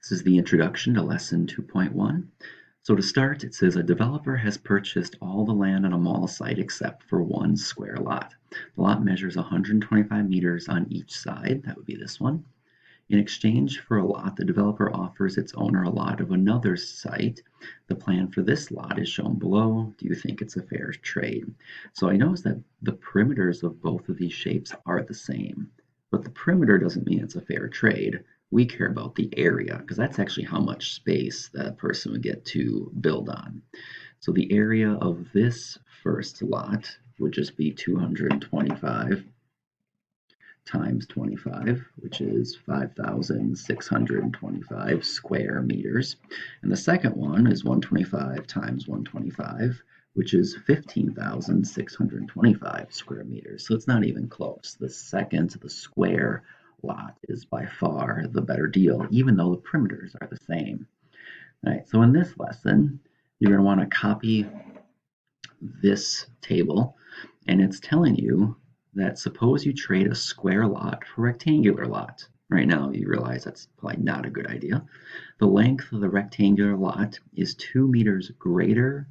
This is the introduction to lesson 2.1. So to start, it says a developer has purchased all the land on a mall site except for one square lot. The lot measures 125 meters on each side. That would be this one. In exchange for a lot, the developer offers its owner a lot of another site. The plan for this lot is shown below. Do you think it's a fair trade? So I notice that the perimeters of both of these shapes are the same, but the perimeter doesn't mean it's a fair trade. We care about the area because that's actually how much space that a person would get to build on. So the area of this first lot would just be 225 times 25, which is 5,625 square meters. And the second one is 125 times 125, which is 15,625 square meters. So it's not even close. The second, the square lot, is by far the better deal, even though the perimeters are the same. All right, so in this lesson, you're going to want to copy this table, and it's telling you that suppose you trade a square lot for a rectangular lot. Right now, you realize that's probably not a good idea. The length of the rectangular lot is 2 meters greater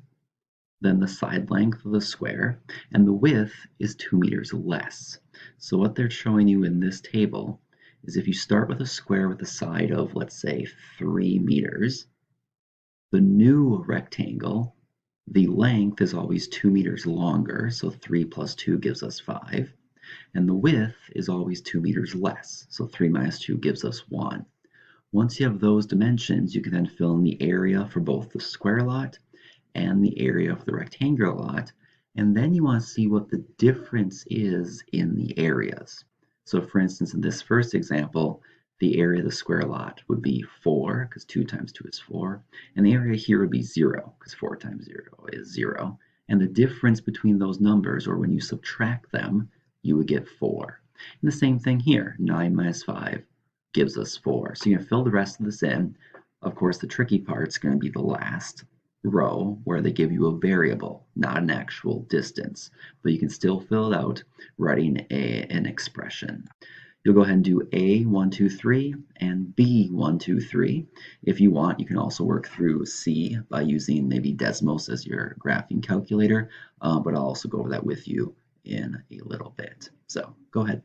than the side length of the square, and the width is 2 meters less. So what they're showing you in this table is if you start with a square with a side of, let's say, 3 meters, the new rectangle, the length is always 2 meters longer, so 3 plus 2 gives us 5. And the width is always 2 meters less, so 3 minus 2 gives us 1. Once you have those dimensions, you can then fill in the area for both the square lot and the area of the rectangular lot, and then you want to see what the difference is in the areas. So for instance, in this first example, the area of the square lot would be 4, because 2 times 2 is 4, and the area here would be 0, because 4 times 0 is 0. And the difference between those numbers, or when you subtract them, you would get 4. And the same thing here, 9 minus 5 gives us 4. So you're going to fill the rest of this in. Of course, the tricky part is going to be the last row where they give you a variable, not an actual distance. But you can still fill it out writing an expression. You'll go ahead and do A, 1, 2, 3, and B, 1, 2, 3. If you want, you can also work through C by using maybe Desmos as your graphing calculator, but I'll also go over that with you in a little bit. So go ahead.